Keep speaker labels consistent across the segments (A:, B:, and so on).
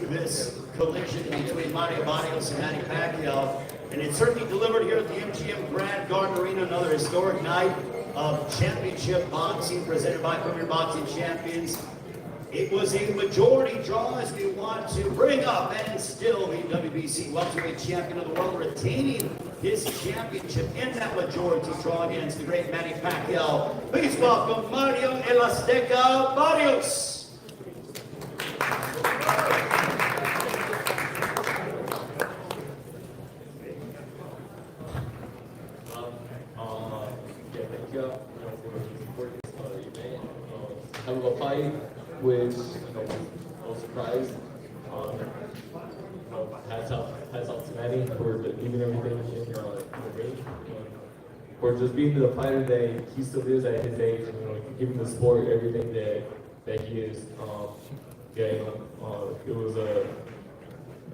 A: this collision between Barrios and Manny Pacquiao, and it certainly delivered here at the MGM Grand Garden Arena, another historic night of championship boxing presented by Premier Boxing Champions. It was a majority draw as we want to bring up and still the WBC welterweight champion of the world, retaining his championship in that majority draw against the great Manny Pacquiao. Please welcome Mario El Azteca Barrios.
B: Thank you, for supporting this event. Have a fight, which no surprise. Hats off to Manny for leaving everything in the ring. For just being the fighter that he still is at his age, and giving the sport everything that he is. It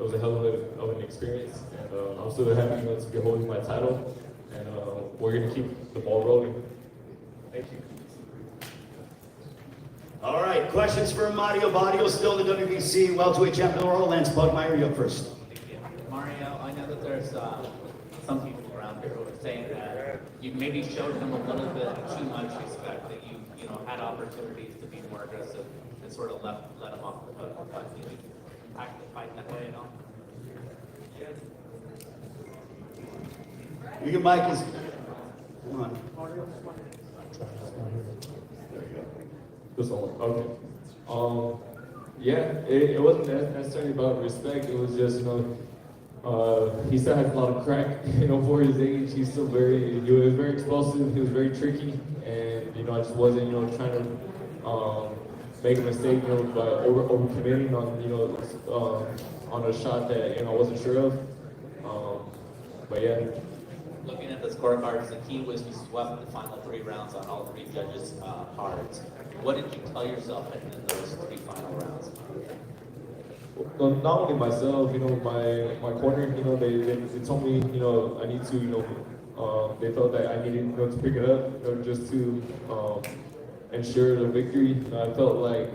B: was a hell of an experience, and I'm so happy to be holding my title, and we're gonna keep the ball rolling. Thank you.
A: All right, questions for Mario Barrios, still the WBC welterweight champion of the world. Lance Bugmeyer, you're up first.
C: Mario, I know that there's some people around here who are saying that you maybe showed him a little bit too much respect, that you had opportunities to be more aggressive and sort of let him off the hook. But you impact the fight that way at all?
A: Your mic is. Come on.
B: This one, okay. Yeah, it wasn't necessarily about respect. It was just, he still has a lot of crack, for his age. He's still he was very explosive. He was very tricky, and I just wasn't, trying to make a mistake, by over committing on a shot that I wasn't sure of. But yeah.
C: Looking at the scorecards, the key was you swept the final 3 rounds on all 3 judges' cards. What did you tell yourself in those 3 final rounds?
B: Well, not only myself, my corner, they told me, I need to, they felt that I needed, to pick it up, just to ensure the victory. I felt like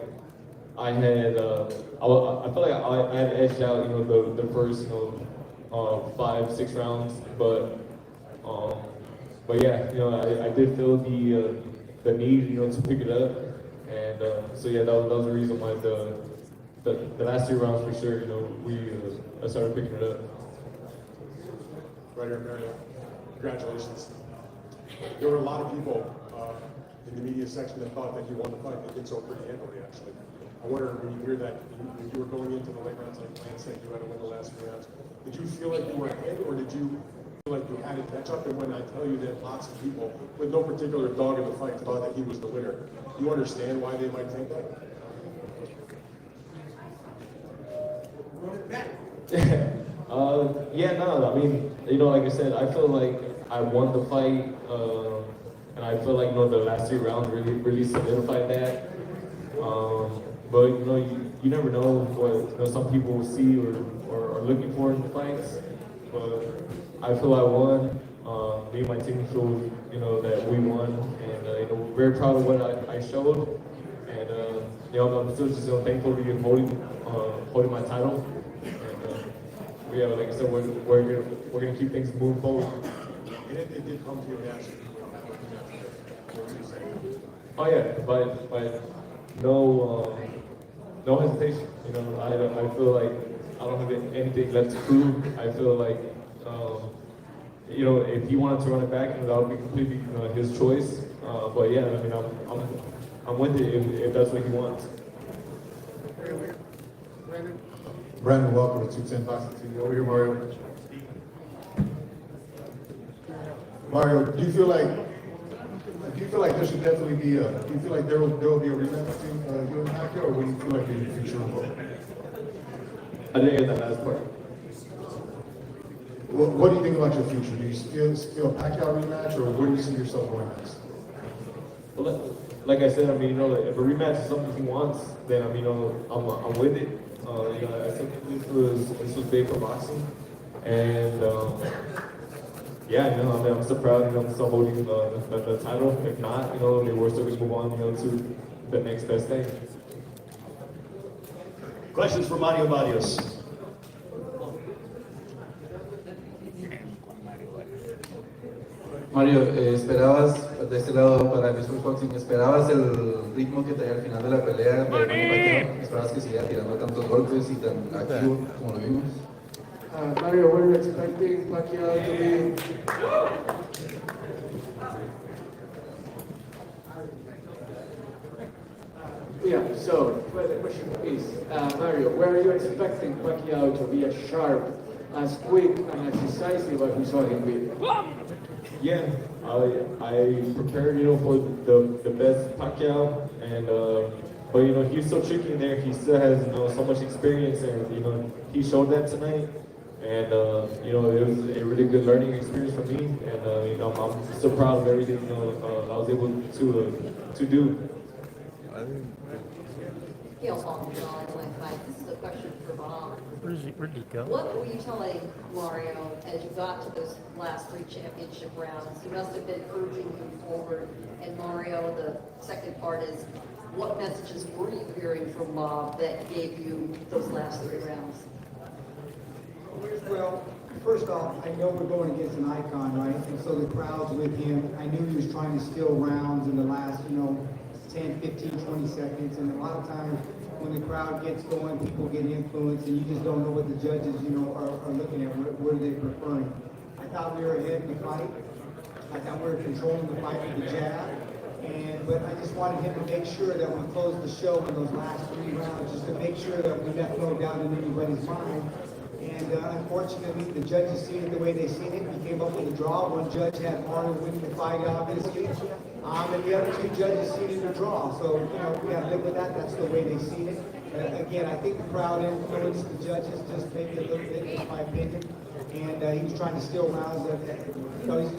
B: I had, I felt like I had edged out, the first, 5-6 rounds, but yeah, I did feel the need, to pick it up, and so yeah, that was the reason why the last 2 rounds for sure, I started picking it up.
D: Right here, Mario. Congratulations. There were a lot of people in the media section that thought that you won the fight. They did so pretty handily, actually. I wonder, when you hear that, when you were going into the late rounds, like Lance said, you had to win the last 3 rounds. Did you feel like you were ahead, or did you feel like you had to catch up? And when I tell you that lots of people, with no particular dog in the fight, thought that he was the winner, do you understand why they might think that?
B: Yeah, no, I mean, like I said, I feel like I won the fight, and I feel like, the last 3 rounds really solidified that. But you never know what some people see or are looking for in the fights. But I feel I won. Me and my team showed that we won, and we're very proud of what I showed. And I'm still just thankful to be holding my title. And yeah, like I said, we're gonna keep things moving forward.
D: And it did come to your reaction.
B: Oh yeah, but no hesitation. I feel like I don't have anything left to prove. I feel like if he wanted to run it back, that would be completely his choice. But yeah, I mean, I'm with it if that's what he wants.
E: Brandon, welcome to 210 Boxing TV. Over here, Mario. Mario, do you feel like there should definitely be do you feel like there will be a rematch between you and Pacquiao, or what do you feel like in the future will go?
B: I didn't hear that last part.
E: What do you think about your future? Do you feel a Pacquiao rematch, or where do you see yourself going next?
B: Well, like I said, I mean, if a rematch is something he wants, then I mean, I'm with it. I think this was big for boxing, and yeah, I mean, I'm so proud. I'm still holding the title. If not, we're still going to move on, to the next best thing.
A: Questions for Mario Barrios.
F: Mario, ¿esperabas, de este lado para el Boxing, esperabas el ritmo que traía al final de la pelea de Manny Pacquiao? ¿Esperabas que siguiera tirando tantos golpes y tan activo como lo vimos?
G: Mario, what are you expecting Pacquiao to be? Yeah, so, the question is, Mario, where are you expecting Pacquiao to be as sharp, as quick, and as decisive as we saw him be?
B: Yeah, I prepared, for the best Pacquiao, and but he's so tricky in there. He still has so much experience, and he showed that tonight, and it was a really good learning experience for me, and I'm so proud of everything I was able to do.
H: Gail Baldwin, this is a question for Bob.
I: Where'd he go?
H: What were you telling Mario as you got to those last 3 championship rounds? He must have been urging you forward. And Mario, the second part is, what messages were you hearing from Bob that gave you those last 3 rounds?
J: Well, first off, I know we're going against an icon, right? And so the crowd's with him. I knew he was trying to steal rounds in the last, 10, 15, 20 seconds. And a lot of times when the crowd gets going, people get influenced and you just don't know what the judges, are looking at. What are they preferring? I thought we were ahead in the fight. I thought we were controlling the fight with the jab. But I just wanted him to make sure that we closed the show in those last 3 rounds, just to make sure that we left no doubt in anybody's mind. And unfortunately, the judges seen it the way they seen it. We came up with a draw. One judge had Mario winning the fight, obviously. And the other 2 judges seen it a draw. So, we got to live with that. That's the way they seen it. Again, I think the crowd influenced the judges just maybe a little bit, in my opinion. And he was trying to steal rounds.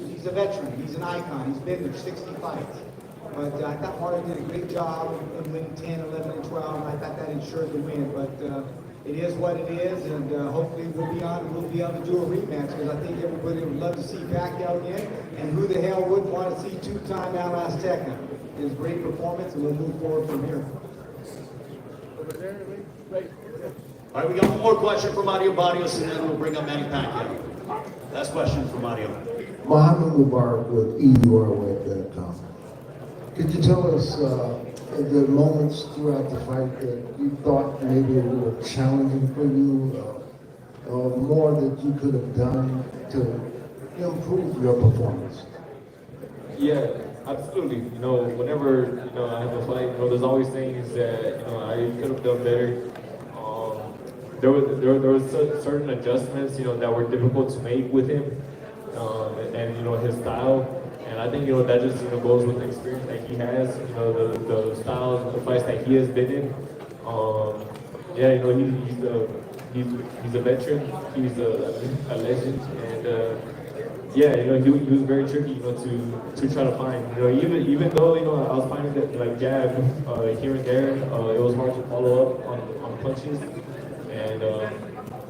J: He's a veteran. He's an icon. He's been there 60 fights. But I thought Mario did a great job in winning 10, 11, and 12. And I thought that ensured the win. But it is what it is, and hopefully we'll be able to do a rematch, because I think everybody would love to see Pacquiao again, and who the hell wouldn't want to see 2-time Al Azteca? It was a great performance, and we'll move forward from here.
G: Over there, right?
A: All right, we got one more question for Mario Barrios, and then we'll bring up Manny Pacquiao. Last question for Mario.
K: Mohammed Mubarak with EURWeb.com. Could you tell us the moments throughout the fight that you thought maybe were challenging for you, or more that you could have done to improve your performance?
B: Yeah, absolutely. Whenever I have a fight, there's always things that I could have done better. There was certain adjustments that were difficult to make with him, and his style. And I think that just goes with the experience that he has. The styles, the fights that he has been in. He's a veteran. He's a legend, and he was very tricky, to try to find. Even though I was finding that like jab here and there, it was hard to follow up on punches, and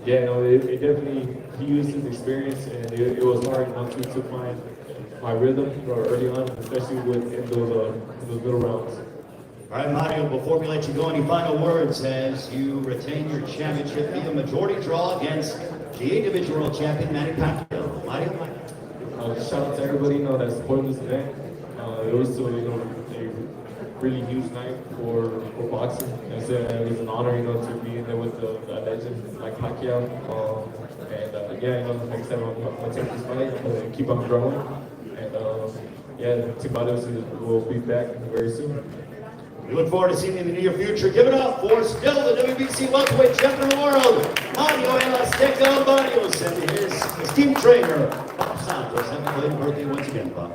B: it definitely he used his experience, and it was hard to find my rhythm early on, especially in those middle rounds.
A: All right, Mario, before we let you go, any final words as you retain your championship via majority draw against the individual world champion, Manny Pacquiao? Mario?
B: Shout out to everybody that supported this event. It was a really huge night for boxing. It was an honor, to be in there with a legend like Pacquiao. Like I said, I'm gonna take this fight. I'm gonna keep on growing. And Team Barrios will be back very soon.
A: We look forward to seeing you in the near future. Give it up for still the WBC welterweight champion of the world, Mario El Azteca Barrios, and his esteemed trainer, Bob Santos. Happy belated birthday once again, Bob.